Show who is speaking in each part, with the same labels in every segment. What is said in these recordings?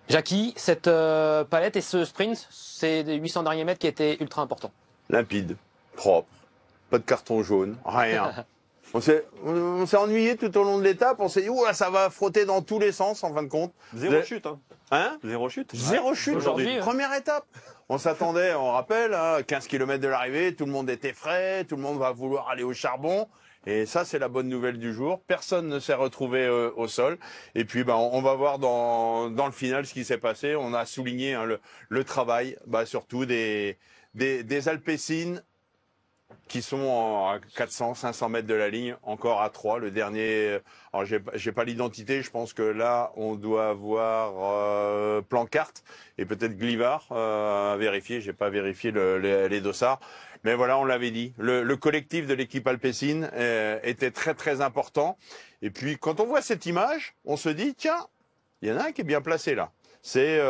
Speaker 1: Jackie, cette palette et ce sprint, c'est des 800 derniers mètres qui étaient ultra importants.
Speaker 2: Limpide, propre, pas de carton jaune, rien. On s'est ennuyé tout au long de l'étape, on s'est dit, ouah, ça va frotter dans tous les sens en fin de compte.
Speaker 3: Zéro chute, hein.
Speaker 2: Hein?
Speaker 3: Zéro chute.
Speaker 2: Zéro chute
Speaker 1: aujourd'hui.
Speaker 2: Première étape. On s'attendait, on rappelle, à 15 km de l'arrivée, tout le monde était frais, tout le monde va vouloir aller au charbon. Et ça, c'est la bonne nouvelle du jour. Personne ne s'est retrouvé au sol. Et puis, on va voir dans le final ce qui s'est passé. On a souligné le travail, surtout des Alpecin qui sont à 400, 500 mètres de la ligne, encore à 3. Le dernier, alors j'ai pas l'identité, je pense que là, on doit avoir Plancart et peut-être Glivard à vérifier. J'ai pas vérifié les dossards. Mais voilà, on l'avait dit. Le collectif de l'équipe Alpecin était très très important. Et puis, quand on voit cette image, on se dit, tiens, il y en a un qui est bien placé là. C'est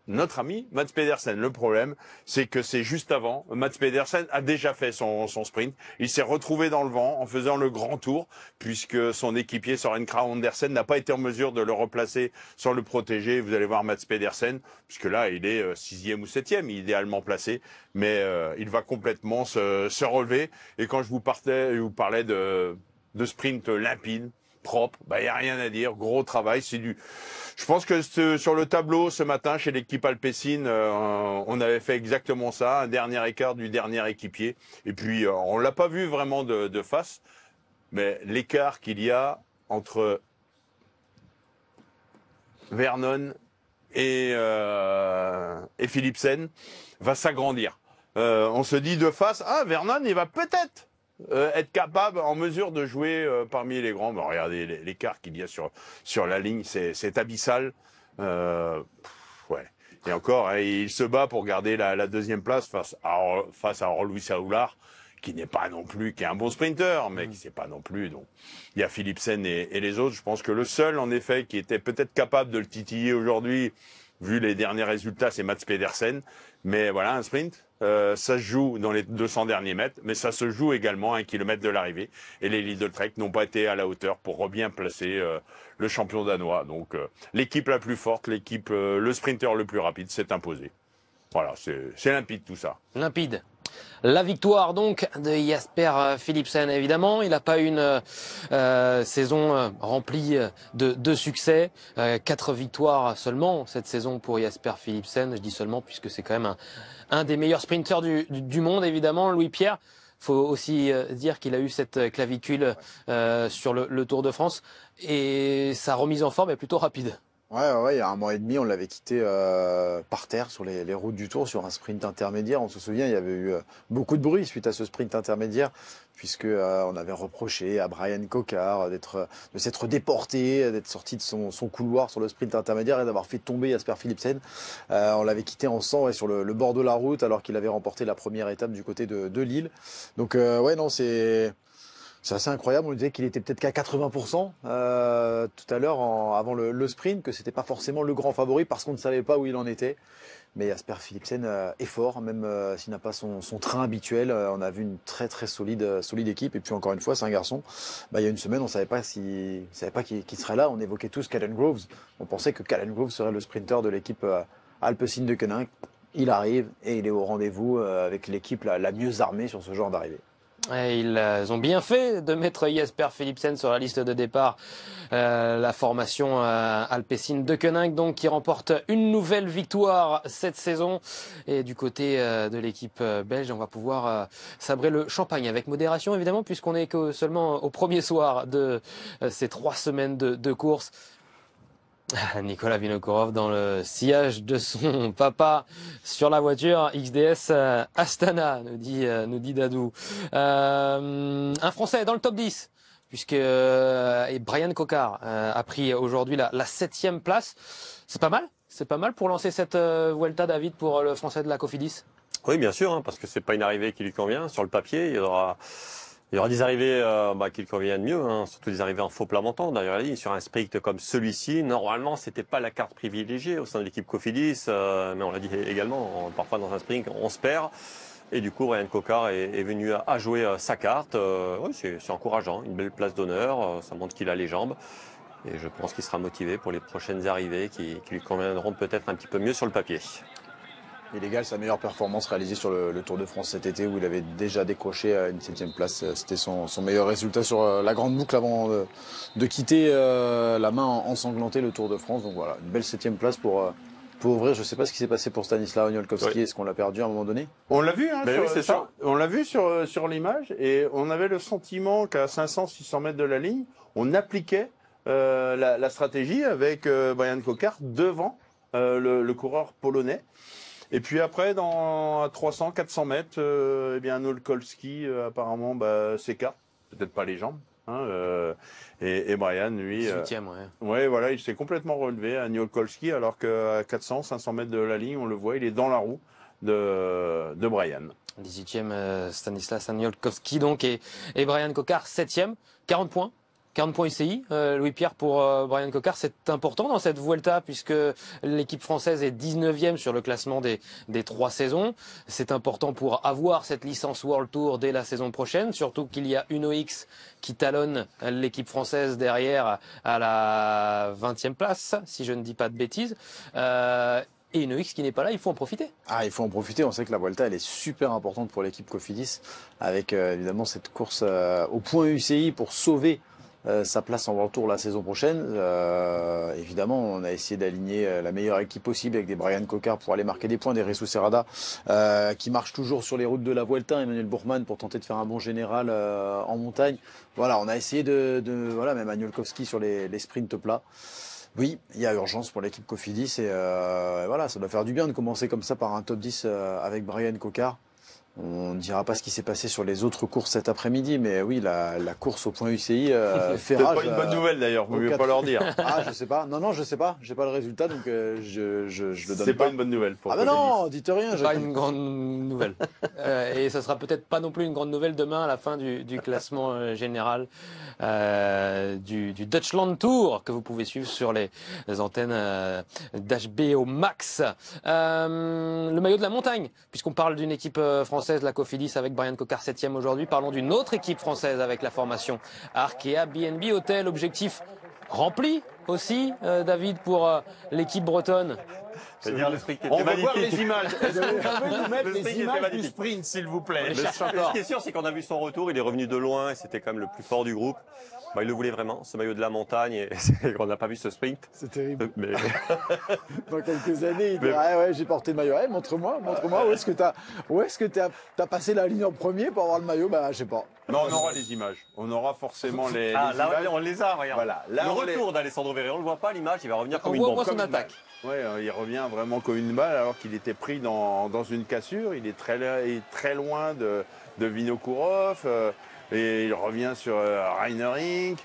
Speaker 2: notre ami Mads Pedersen. Le problème, c'est que c'est juste avant. Mads Pedersen a déjà fait son sprint. Il s'est retrouvé dans le vent en faisant le grand tour, puisque son équipier Søren Kragh Andersen n'a pas été en mesure de le replacer sans le protéger. Vous allez voir Mads Pedersen, puisque là, il est 6e ou 7e, idéalement placé, mais il va complètement se relever. Et quand je vous parlais de sprint limpide, propre, il n'y a rien à dire, gros travail, je pense que sur le tableau ce matin chez l'équipe Alpecin, on avait fait exactement ça, un dernier écart du dernier équipier. Et puis on l'a pas vu vraiment de face, mais l'écart qu'il y a entre Vernon et Philipsen va s'agrandir. On se dit de face, Vernon, il va peut-être être capable, en mesure de jouer parmi les grands. Regardez l'écart qu'il y a sur la ligne, c'est abyssal. Ouais. Et encore, il se bat pour garder la deuxième place face à Luis Saoulard, qui n'est pas non plus, qui est un bon sprinter, mais qui c'est pas non plus. Donc, il y a Philipsen et les autres. Je pense que le seul, en effet, qui était peut-être capable de le titiller aujourd'hui, vu les derniers résultats, c'est Mads Pedersen. Mais voilà, un sprint, ça se joue dans les 200 derniers mètres, mais ça se joue également à 1 kilomètre de l'arrivée. Et les Lidl Trek n'ont pas été à la hauteur pour bien placer le champion danois. Donc l'équipe la plus forte, le sprinter le plus rapide s'est imposé. Voilà, c'est limpide tout ça.
Speaker 1: Limpide. La victoire donc de Jasper Philipsen, évidemment. Il n'a pas une saison remplie de succès. 4 victoires seulement cette saison pour Jasper Philipsen. Je dis seulement puisque c'est quand même un des meilleurs sprinteurs du monde, évidemment. Louis-Pierre, faut aussi dire qu'il a eu cette clavicule sur le Tour de France. Et sa remise en forme est plutôt rapide.
Speaker 4: Ouais, il y a 1 mois et demi, on l'avait quitté par terre sur les routes du Tour, sur un sprint intermédiaire. On se souvient, il y avait eu beaucoup de bruit suite à ce sprint intermédiaire, puisque on avait reproché à Brian Cocard de s'être déporté, d'être sorti de son couloir sur le sprint intermédiaire et d'avoir fait tomber Jasper Philipsen. On l'avait quitté en sang sur le bord de la route, alors qu'il avait remporté la première étape du côté de Lille. Donc c'est assez incroyable. On disait qu'il était peut-être qu'à 80% tout à l'heure avant le sprint, que c'était pas forcément le grand favori parce qu'on ne savait pas où il en était. Mais Jasper Philipsen est fort, même s'il n'a pas son train habituel. On a vu une très très solide équipe. Et puis encore une fois, c'est un garçon. Il y a une semaine, on savait pas qu'il serait là. On évoquait tous Caden Groves. On pensait que Caden Groves serait le sprinter de l'équipe Alpecin de Koenig. Il arrive et il est au rendez-vous avec l'équipe la mieux armée sur ce genre d'arrivée.
Speaker 1: Et ils ont bien fait de mettre Jasper Philipsen sur la liste de départ. La formation Alpecin de Koenig, donc, qui remporte une nouvelle victoire cette saison. Et du côté de l'équipe belge, on va pouvoir sabrer le champagne avec modération, évidemment, puisqu'on est que seulement au premier soir de ces 3 semaines de course. Nicolas Vinokourov dans le sillage de son papa sur la voiture XDS Astana, nous dit Dadou. Un Français dans le top 10, puisque Brian Cocard a pris aujourd'hui la 7e place. C'est pas mal pour lancer cette Vuelta, David, pour le Français de la Cofidis.
Speaker 3: Oui, bien sûr, parce que c'est pas une arrivée qui lui convient. Sur le papier, il y aura des arrivées qui lui conviennent mieux, surtout des arrivées en faux plat montant. D'ailleurs, sur un sprint comme celui-ci, normalement, c'était pas la carte privilégiée au sein de l'équipe Cofidis, mais on l'a dit également, parfois dans un sprint, on se perd. Et du coup, Brian Cocard est venu à jouer sa carte. Oui, c'est encourageant, une belle place d'honneur, ça montre qu'il a les jambes. Et je pense qu'il sera motivé pour les prochaines arrivées qui lui conviendront peut-être un petit peu mieux sur le papier.
Speaker 4: Il égale sa meilleure performance réalisée sur le Tour de France cet été où il avait déjà décroché une 7e place. C'était son meilleur résultat sur la grande boucle avant de quitter la main ensanglantée le Tour de France. Donc voilà, une belle 7e place pour ouvrir. Je ne sais pas ce qui s'est passé pour Stanislav Oniolkowski.
Speaker 3: Oui.
Speaker 4: Est-ce qu'on l'a perdu à un moment donné?
Speaker 2: On l'a vu, hein,
Speaker 3: Oui, c'est ça.
Speaker 2: on l'a vu sur l'image et on avait le sentiment qu'à 500-600 mètres de la ligne, on appliquait la stratégie avec Brian Cocard devant le coureur polonais. Et puis après, à 300-400 mètres, eh bien Oniolkowski apparemment s'écarte, peut-être pas les jambes. Hein, et Brian, lui,
Speaker 1: 18e, ouais.
Speaker 2: ouais, voilà, il s'est complètement relevé à Oniolkowski, alors qu'à 400-500 mètres de la ligne, on le voit, il est dans la roue de Brian.
Speaker 1: 18e Stanislas Oniolkowski donc et Brian Cocard 7e, 40 points. 40 points UCI, Louis-Pierre, pour Brian Cocard, c'est important dans cette Vuelta puisque l'équipe française est 19e sur le classement des 3 saisons. C'est important pour avoir cette licence World Tour dès la saison prochaine, surtout qu'il y a Uno X qui talonne l'équipe française derrière à la 20e place, si je ne dis pas de bêtises. Et Uno X qui n'est pas là, il faut en profiter.
Speaker 4: Ah, il faut en profiter. On sait que la Vuelta, elle est super importante pour l'équipe Cofidis, avec évidemment cette course au point UCI pour sauver sa place en World Tour la saison prochaine. Évidemment, on a essayé d'aligner la meilleure équipe possible avec des Brian Cocard pour aller marquer des points, des Jesus Serrada qui marchent toujours sur les routes de la Vuelta, Emmanuel Bourgman pour tenter de faire un bon général en montagne. Voilà, on a essayé voilà, même Oniolkowski sur les sprints plats. Oui, il y a urgence pour l'équipe Cofidis et voilà, ça doit faire du bien de commencer comme ça par un top 10 avec Brian Cocard. On ne dira pas ce qui s'est passé sur les autres courses cet après-midi, mais oui, la course au point UCI fait rage.
Speaker 2: C'est pas une bonne nouvelle d'ailleurs, vous ne pouvez pas leur dire.
Speaker 4: Ah, je sais pas. Non, je sais pas. J'ai pas le résultat, donc je le donne
Speaker 2: C'est
Speaker 4: pas.
Speaker 2: pas une bonne nouvelle pour
Speaker 4: Ah ben non, dites rien.
Speaker 1: Pas une grande nouvelle. Et ce sera peut-être pas non plus une grande nouvelle demain à la fin du classement général du Dutchland Tour que vous pouvez suivre sur les antennes d'HBO Max. Le maillot de la montagne, puisqu'on parle d'une équipe française, la Cofidis avec Brian Cocard 7e aujourd'hui. Parlons d'une autre équipe française avec la formation Arkea BNB Hotel. Objectif rempli aussi, David, pour l'équipe bretonne.
Speaker 3: C'est-à-dire le sprint
Speaker 2: On
Speaker 3: était
Speaker 2: va voir
Speaker 3: magnifique.
Speaker 2: les images. Vous pouvez nous mettre
Speaker 3: Le
Speaker 2: les
Speaker 3: sprint était
Speaker 2: images du
Speaker 3: magnifique.
Speaker 2: sprint, s'il vous plaît.
Speaker 3: Mais ce qui est sûr, c'est qu'on a vu son retour, il est revenu de loin et c'était quand même le plus fort du groupe. Il le voulait vraiment, ce maillot de la montagne, et on n'a pas vu ce sprint.
Speaker 4: C'est terrible.
Speaker 3: Mais
Speaker 4: Dans quelques années, il
Speaker 3: Mais-
Speaker 4: dira, ah ouais, j'ai porté le maillot. Ouais, montre-moi, où est-ce que t'as passé la ligne en premier pour avoir le maillot? Bah, je sais pas.
Speaker 2: Non, on aura les images. On aura forcément les
Speaker 3: là,
Speaker 2: images.
Speaker 3: on les a, regarde.
Speaker 2: Voilà. Là,
Speaker 3: le
Speaker 2: on les-
Speaker 3: retour d'Alessandro Verret, on le voit pas à l'image, il va revenir comme
Speaker 1: On
Speaker 3: une
Speaker 1: voit
Speaker 3: bombe.
Speaker 1: son
Speaker 2: Comme une
Speaker 1: attaque.
Speaker 2: balle. Ouais, il revient vraiment comme une balle alors qu'il était pris dans une cassure. Il est très loin de Vinokourov et il revient sur Rainer Rink.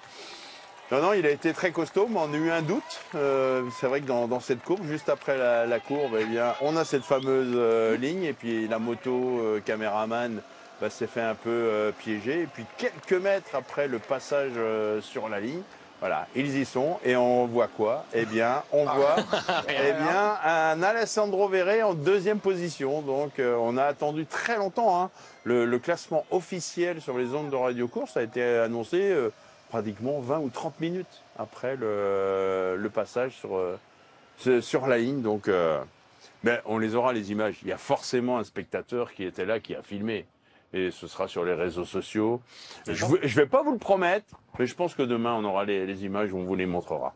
Speaker 2: Non, il a été très costaud, mais on a eu un doute. C'est vrai que dans cette courbe, juste après la courbe, eh bien, on a cette fameuse ligne et puis la moto caméraman s'est fait un peu piéger. Et puis quelques mètres après le passage sur la ligne, voilà, ils y sont et on voit quoi? Eh bien, on voit un Alessandro Verret en 2e position. Donc, on a attendu très longtemps. Hein. Le classement officiel sur les ondes de Radio Course a été annoncé pratiquement 20 ou 30 minutes après le passage sur la ligne. Donc, on les aura les images. Il y a forcément un spectateur qui était là, qui a filmé. Et ce sera sur les réseaux sociaux. Je vais pas vous le promettre, mais je pense que demain, on aura les images, on vous les montrera.